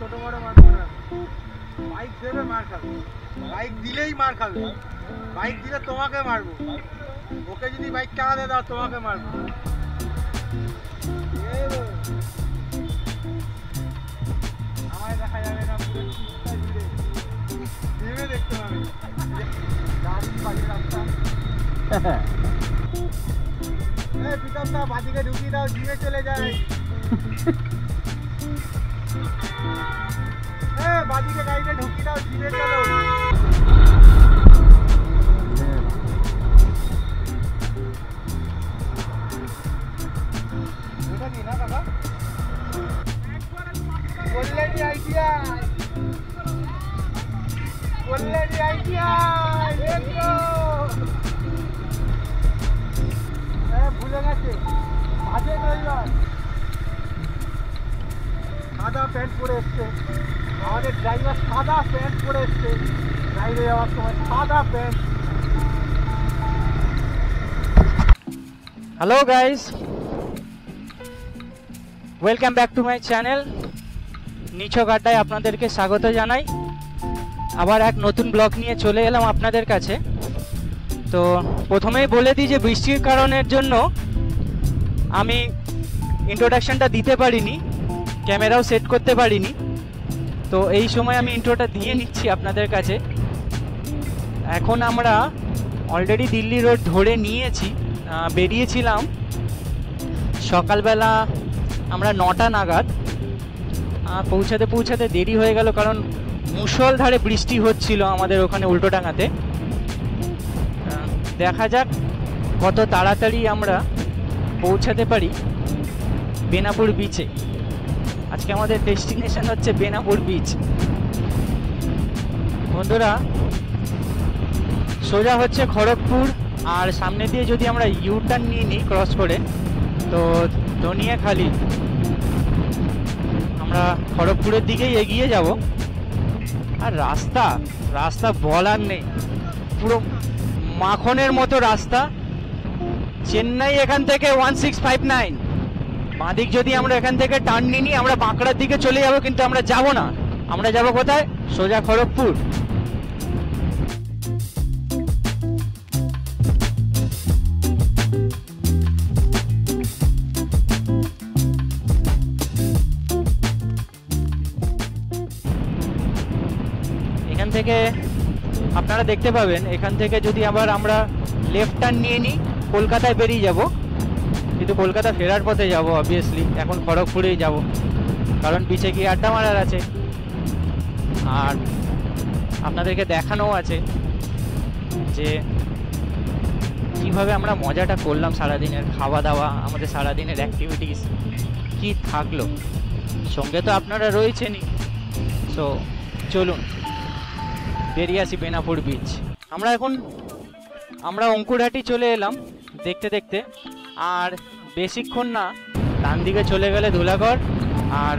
ছোট বড় মারবো না, বাইক দেবে মার খাবে, বাইক দিলেই মার খাবে, বাইক দিলে তোমাকে মারবো, ওকে যদি বাইক চালাতে দাও তোমাকে মারবো। আমায় দেখা যাবে না, পুরো চিন্তা জুড়ে ভেবে দেখতে হবে। দারুণ বাজে রাস্তা। পিকআপ দা বাদিকে ঢুকিয়ে দাও, জিমে চলে যায়। বাদিকে গাড়িটা ঢুকিয়ে দাও, জিমে চলো। ওটা নিয়ে না দাদা, Kalyani ITI, Kalyani ITI, let's go. ভুলে গেছে আজকে রবিবার, সাদা প্যান্ট পরে এসছে আমাদের ড্রাইভার, সাদা প্যান্ট পরে এসছে রাইডে যাওয়ার সময়, সাদা pant. Hello guys, welcome back to my channel. নিছক আড্ডায় আপনাদেরকে স্বাগত জানাই। আবার এক নতুন ব্লগ নিয়ে চলে এলাম আপনাদের কাছে। তো প্রথমেই বলে দিই যে বৃষ্টির কারণের জন্য আমি ইন্ট্রোডাকশনটা দিতে পারিনি, ক্যামেরাও সেট করতে পারিনি। তো এই সময় আমি ইন্ট্রোটা দিয়ে নিচ্ছি আপনাদের কাছে। এখন আমরা অলরেডি দিল্লি রোড ধরে নিয়েছি, বেরিয়েছিলাম সকালবেলা আমরা 9টা নাগাদ। পৌঁছাতে পৌঁছাতে দেরি হয়ে গেল, কারণ মুষলধারে বৃষ্টি হচ্ছিল আমাদের ওখানে উল্টোডাঙাতে। দেখা যাক কত তাড়াতাড়ি আমরা পৌঁছাতে পারি বেনাপুর বিচে। আজকে আমাদের ডেস্টিনেশন হচ্ছে বেনাপুর বিচ। বন্ধুরা, সোজা হচ্ছে খড়গপুর, আর সামনে দিয়ে যদি আমরা ইউটার্ন নিয়ে নিই ক্রস করে, তো ধনিয়াখালি আমরা খড়গপুরের দিকেই এগিয়ে যাব। আর রাস্তা বলার নেই, পুরো মাখনের মতো রাস্তা। চেন্নাই এখান থেকে 1659, বাঁদিক যদি আমরা এখান থেকে টার্ন নিই, আমরা বাঁকড়ার দিকে চলে যাব, কিন্তু আমরা যাব না। আমরা যাব কোথায়? সোজা খড়গপুর। এখান থেকে আপনারা দেখতে পাবেন, এখান থেকে যদি আবার আমরা লেফট টার্ন নিয়ে নিই কলকাতায় বেরিয়ে যাব। কিন্তু কলকাতা ফেরার পথে যাব অবভিয়াসলি, এখন খড়গপুরেই যাব, কারণ বিচে গিয়ে আড্ডা মারার আছে, আর আপনাদেরকে দেখানোও আছে যে কীভাবে আমরা মজাটা করলাম সারাদিনের, খাওয়া দাওয়া, আমাদের সারাদিনের অ্যাক্টিভিটিস কি থাকলো। সঙ্গে তো আপনারা রয়েছেনই। সো চলুন বেরিয়ে আসি বেনাপুর বিচ। আমরা অঙ্কুরহাটি চলে এলাম দেখতে দেখতে, আর বেশিক্ষণ না, ডান দিকে চলে গেলে ধুলাগড়, আর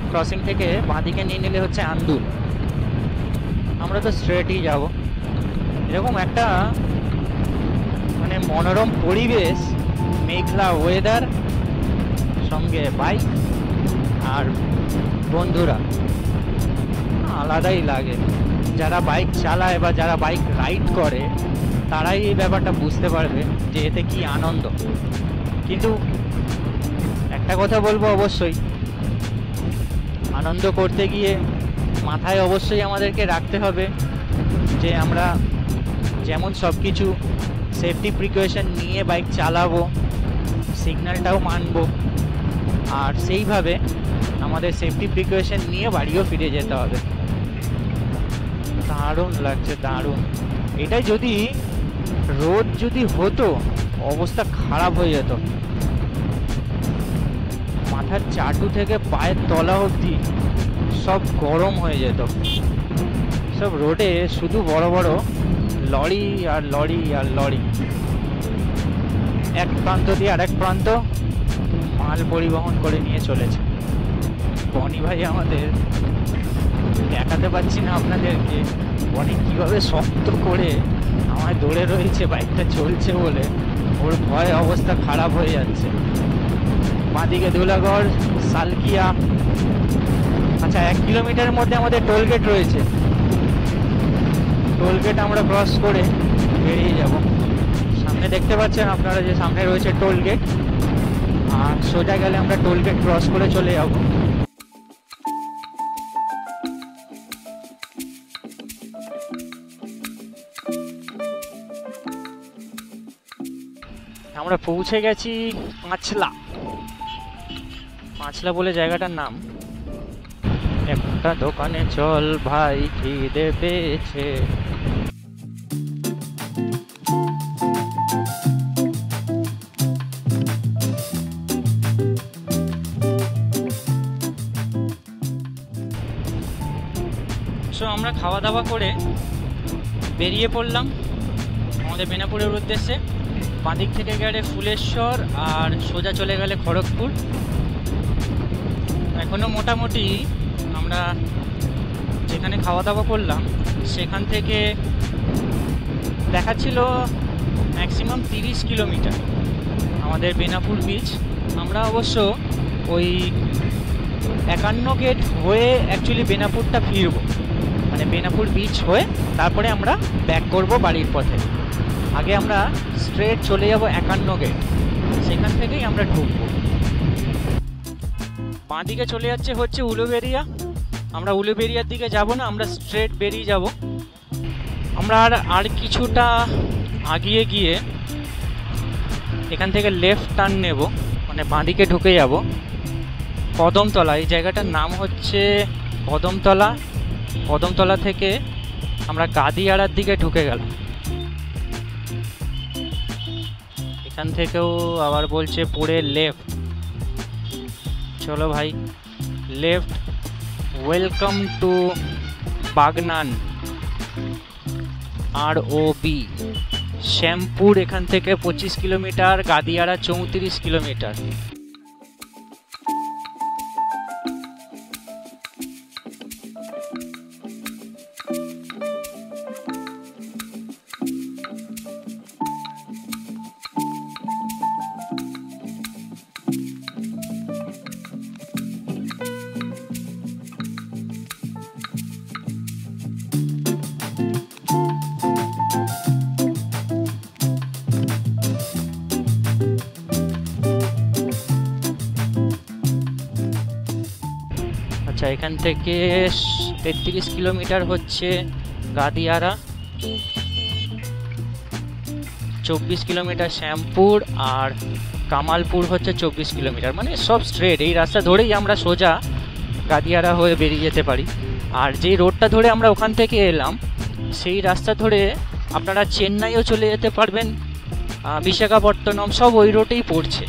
ক্রসিং থেকে বাঁদিকে নিয়ে নিলে হচ্ছে আন্দুল। আমরা তো স্ট্রেটই যাব। এরকম একটা মানে মনোরম পরিবেশ, মেঘলা ওয়েদার, সঙ্গে বাইক আর বন্ধুরা, আলাদাই লাগে। যারা বাইক চালায় বা যারা বাইক রাইড করে তারাই এই ব্যাপারটা বুঝতে পারবে যে এতে কি আনন্দ। কিন্তু একটা কথা বলবো, অবশ্যই আনন্দ করতে গিয়ে মাথায় অবশ্যই আমাদেরকে রাখতে হবে যে আমরা যেমন সব কিছু সেফটি প্রিকশন নিয়ে বাইক চালাবো, সিগন্যালটাও মানবো, আর সেইভাবে আমাদের সেফটি প্রিকশন নিয়ে বাড়িও ফিরে যেতে হবে। দারুণ লাগছে, দারুণ। এটাই যদি রোদ যদি হতো, অবস্থা খারাপ হয়ে যেত। মাথার চাটু থেকে পায়ের তলা অবধি সব গরম হয়ে যেত। সব রোডে শুধু বড় বড় লরি আর লরি আর লরি, এক প্রান্ত দিয়ে আরেক প্রান্ত মাল পরিবহন করে নিয়ে চলেছে। বনি ভাই আমাদের, দেখাতে পাচ্ছি না আপনাদেরকে, বনি কীভাবে শক্ত করে আমায় ধরে রয়েছে, বাইকটা চলছে বলে ওর ভয়ে অবস্থা খারাপ হয়ে যাচ্ছে। বাঁদিকে ধুলাগড়, সালকিয়া, আচ্ছা, 1 কিলোমিটারের মধ্যে আমাদের টোল গেট রয়েছে। টোল গেট আমরা ক্রস করে বেরিয়ে যাব। সামনে দেখতে পাচ্ছেন আপনারা যে সামনে রয়েছে টোল গেট, আর সোজা গেলে আমরা টোল গেট ক্রস করে চলে যাব। আমরা পৌঁছে গেছি পাঁচলা। পাঁচলা বলে জায়গাটার নাম। একটা দোকানে চল ভাই, খিদে পেয়েছে। সো আমরা খাওয়া দাওয়া করে বেরিয়ে পড়লাম আমাদের বেনাপুরের উদ্দেশ্যে। বাঁদিক থেকে গেলে ফুলেশ্বর, আর সোজা চলে গেলে খড়গপুর। এখনো মোটামুটি আমরা যেখানে খাওয়া দাওয়া করলাম সেখান থেকে দেখাচ্ছিল ম্যাক্সিমাম 30 কিলোমিটার আমাদের বেনাপুর বিচ। আমরা অবশ্য ওই 51 গেট হয়ে অ্যাকচুয়ালি বেনাপুরটা ফিরব, মানে বেনাপুর বিচ হয়ে তারপরে আমরা ব্যাক করব বাড়ির পথে। আগে আমরা স্ট্রেট চলে যাব 51 গেট, সেখান থেকেই আমরা ঢুকবো। বাঁ দিকে চলে যাচ্ছে হচ্ছে উলুবেড়িয়া। আমরা উলুবেড়িয়ার দিকে যাব না, আমরা স্ট্রেট বেরিয়ে যাব। আমরা আর কিছুটা আগিয়ে গিয়ে এখান থেকে লেফট টার্ন নেব, মানে বাঁ দিকে ঢুকে যাব কদমতলা। এই জায়গাটার নাম হচ্ছে কদমতলা। কদমতলা থেকে আমরা গাদিয়াড়ার দিকে ঢুকে গেলাম। এখান থেকেও আবার বলছে পড়ে লেফট। চলো ভাই, left. Welcome to Bagnan ROB। Shyampur এখান থেকে 25 কিলোমিটার, গাদিয়াড়া 34 কিলোমিটার। আচ্ছা, এখান থেকে 33 কিলোমিটার হচ্ছে গাদিয়াড়া, 24 কিলোমিটার শ্যামপুর, আর কামালপুর হচ্ছে 24 কিলোমিটার। মানে সব স্ট্রেট এই রাস্তা ধরেই আমরা সোজা গাদিয়াড়া হয়ে বেরিয়ে যেতে পারি। আর যেই রোডটা ধরে আমরা ওখান থেকে এলাম সেই রাস্তা ধরে আপনারা চেন্নাইও চলে যেতে পারবেন, বিশাখাপত্তনম, সব ওই রোডেই পড়ছে।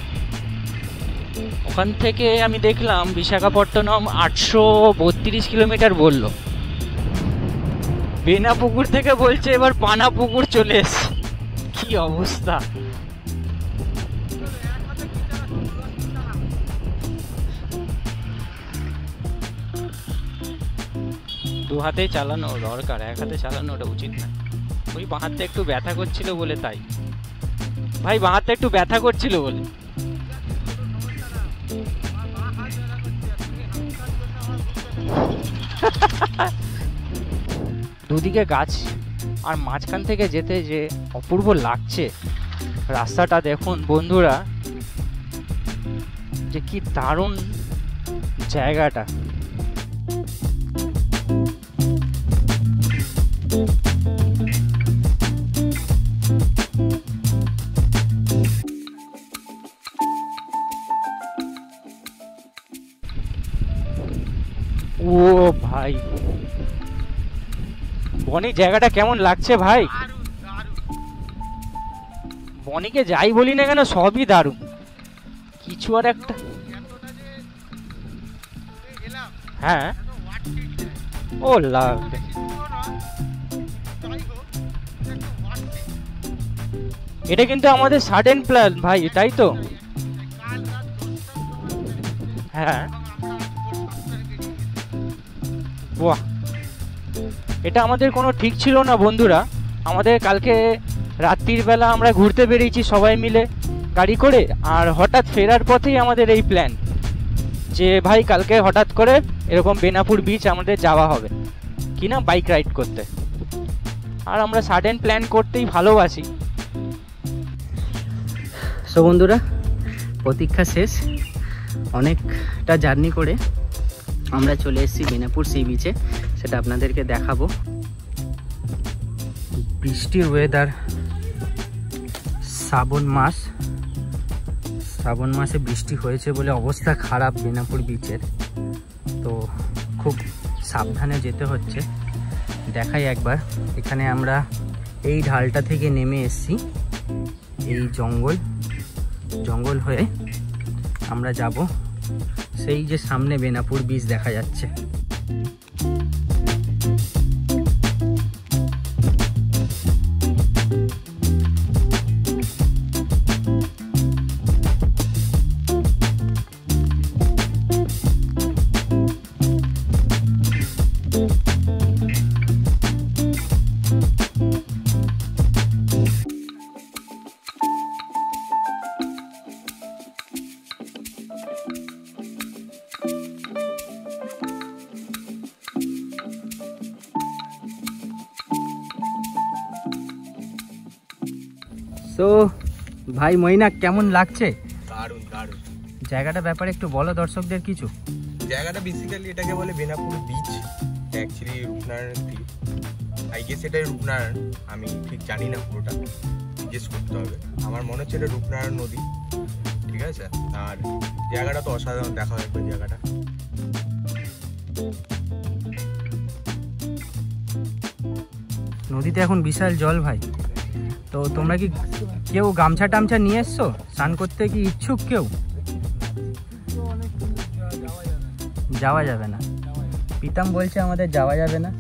ওখান থেকে আমি দেখলাম বিশাখাপত্তনম 832 কিলোমিটার বললো। বেনাপুকুর থেকে বলছে এবার পানাপুকুর চলে এসছে। কি অবস্থা! দু হাতেই চালানো দরকার, এক হাতে চালানোটা উচিত না। ওই বাঁ হাতে একটু ব্যথা করছিল বলে, তাই ভাই বাঁ হাতে একটু ব্যথা করছিল বলে। দুদিকে গাছ, আর মাঝখান থেকে যেতে যে অপূর্ব লাগছে রাস্তাটা। দেখুন বন্ধুরা, যে কি দারুণ জায়গাটা। ও ভাই, বনি জায়গাটা কেমন লাগছে ভাই? বনিকে যাই বলি না কেন সবই দারুণ। কিছু আর একটা, হ্যাঁ ও লাগবে। এটা কিন্তু আমাদের সাডেন প্ল্যান ভাই, তাই তো? হ্যাঁ, বাহ, এটা আমাদের কোনো ঠিক ছিল না বন্ধুরা। আমাদের কালকে রাত্রির বেলা আমরা ঘুরতে বেরিয়েছি সবাই মিলে গাড়ি করে, আর হঠাৎ ফেরার পথেই আমাদের এই প্ল্যান। যে ভাই কালকে হঠাৎ করে এরকম বেনাপুর বিচ আমাদের যাওয়া হবে কি না বাইক রাইড করতে। আর আমরা সাডেন প্ল্যান করতেই ভালোবাসি। সো বন্ধুরা, প্রতীক্ষা শেষ, অনেকটা জার্নি করে আমরা চলে এসেছি বেনাপুর সি বিচে, সেটা আপনাদেরকে দেখাবো। বৃষ্টির ওয়েদার, শ্রাবণ মাসে বৃষ্টি হয়েছে বলে অবস্থা খারাপ বেনাপুর বিচের, তো খুব সাবধানে যেতে হচ্ছে। দেখাই একবার, এখানে আমরা এই ঢালটা থেকে নেমে এসেছি, এই জঙ্গল হয়ে আমরা যাব সেই যে সামনে বেনাপুর বিচ দেখা যাচ্ছে। তো ভাই মৈনাক, কেমন লাগছে? দারুণ দারুণ জায়গাটা ব্যাপারে একটু বলো দর্শকদের কিছু। জায়গাটা বেসিক্যালি এটাকে বলে বেনাপুর বিচ, অ্যাকচুয়ালি রূপনারায়ণ দ্বীপ। আই গেস এটাই রূপনারায়ণ, আমি ঠিক জানি না, পুরোটা জিজ্ঞেস করতে হবে। আমার মনে হচ্ছে এটা রূপনারায়ণ নদী, ঠিক আছে। আর জায়গাটা তো অসাধারণ, দেখা হয় একবার জায়গাটা। নদীতে এখন বিশাল জল ভাই। তো তোমরা কি কেউ গামছা টামছা নিয়ে এসছো? স্নান করতে কি ইচ্ছুক কেউ? যাওয়া যাবে না, প্রীতম বলছে আমাদের যাওয়া যাবে না,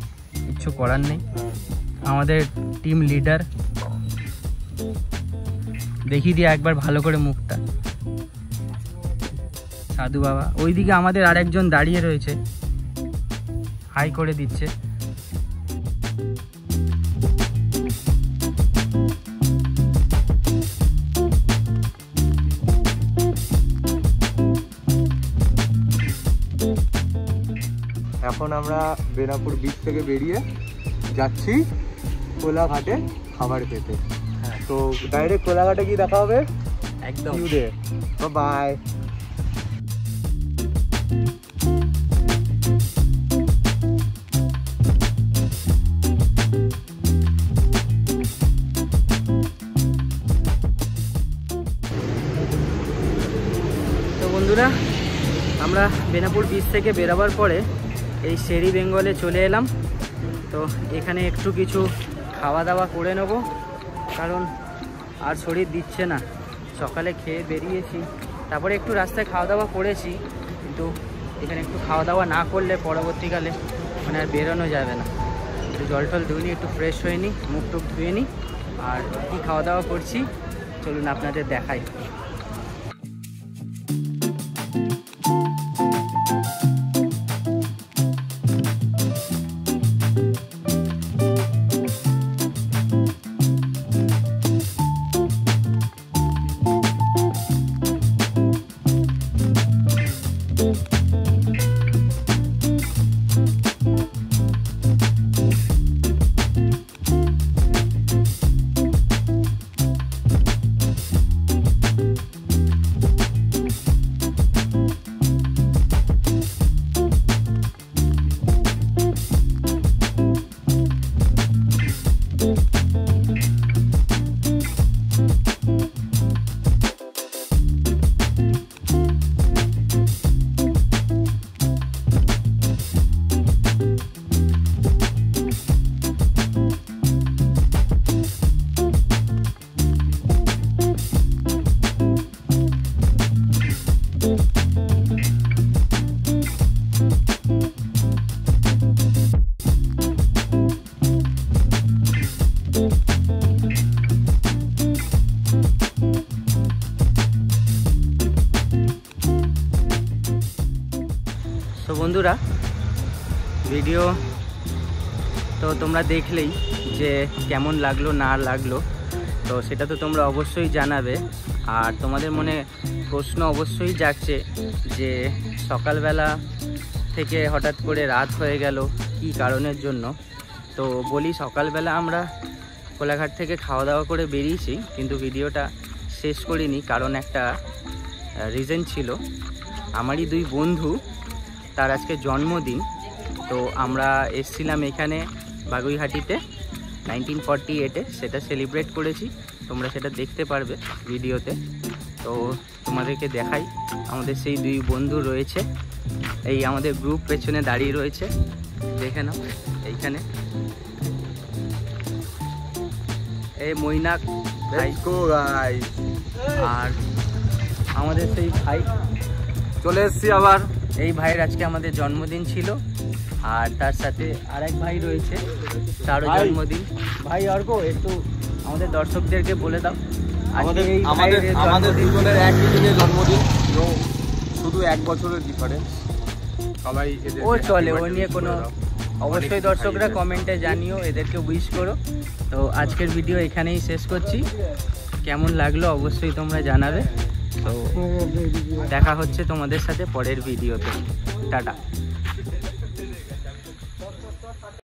কিচ্ছু করার নেই। আমাদের টিম লিডার দেখিয়ে দিয়ে একবার ভালো করে মুখটা। সাধু বাবা ওইদিকে আমাদের আরেকজন দাঁড়িয়ে রয়েছে, হাই করে দিচ্ছে। এখন আমরা বেনাপুর বিচ থেকে বেরিয়ে যাচ্ছি কোলাঘাটে খাবার পেতে। তো ডাইরেক্ট কোলাঘাটে কি দেখা হবে একদম। বাই। তো বন্ধুরা, আমরা বেনাপুর বিচ থেকে বেরোবার পরে এই শেরি বেঙ্গলে চলে এলাম। তো এখানে একটু কিছু খাওয়া দাওয়া করে নেব, কারণ আর শরীর দিচ্ছে না। সকালে খেয়ে বেরিয়েছি, তারপরে একটু রাস্তায় খাওয়া দাওয়া করেছি, কিন্তু এখানে একটু খাওয়া দাওয়া না করলে পরবর্তীকালে মানে আর বেরোনো যাবে না। একটু জল টল ধুয়ে নিই, একটু ফ্রেশ হয়ে নিই, মুখ টুক ধুয়ে নিই। আর কী খাওয়া দাওয়া করছি চলুন আপনাদের দেখাই। তো বন্ধুরা, ভিডিও তো তোমরা দেখলেই যে কেমন লাগলো না লাগলো, তো সেটা তো তোমরা অবশ্যই জানাবে। আর তোমাদের মনে প্রশ্ন অবশ্যই জাগছে যে সকালবেলা থেকে হঠাৎ করে রাত হয়ে গেল, কি কারণের জন্য। তো বলি, সকালবেলা আমরা কোলাঘাট থেকে খাওয়া দাওয়া করে বেরিয়েছি, কিন্তু ভিডিওটা শেষ করিনি, কারণ একটা রিজন ছিল। আমারই 2 বন্ধু, তার আজকে জন্মদিন। তো আমরা এসছিলাম এখানে বাগুইহাটিতে 1948-এ, সেটা সেলিব্রেট করেছি। তোমরা সেটা দেখতে পারবে ভিডিওতে। তো তোমাদেরকে দেখাই, আমাদের সেই 2 বন্ধু রয়েছে, এই আমাদের গ্রুপ পেছনে দাঁড়িয়ে রয়েছে, দেখে নাও এইখানে। এই মৈনাক ভাই, আর আমাদের সেই ভাই চলে এসছি আবার। এই ভাইয়ের আজকে আমাদের জন্মদিন ছিল, আর তার সাথে আরেক ভাই রয়েছে, তারও জন্মদিন। ভাই অর্ক, একটু আমাদের দর্শকদেরকে বলে দাও। আমাদের দুজনের একই দিনে জন্মদিন, শুধু 1 বছরের ডিফারেন্স। সবাই ও চলে, ও নিয়ে কোনো, অবশ্যই দর্শকরা কমেন্টে জানিও, এদেরকে উইশ করো। তো আজকের ভিডিও এখানেই শেষ করছি। কেমন লাগলো অবশ্যই তোমরা জানাবে। তো দেখা হচ্ছে তোমাদের সাথে পরের ভিডিওতে। টাটা।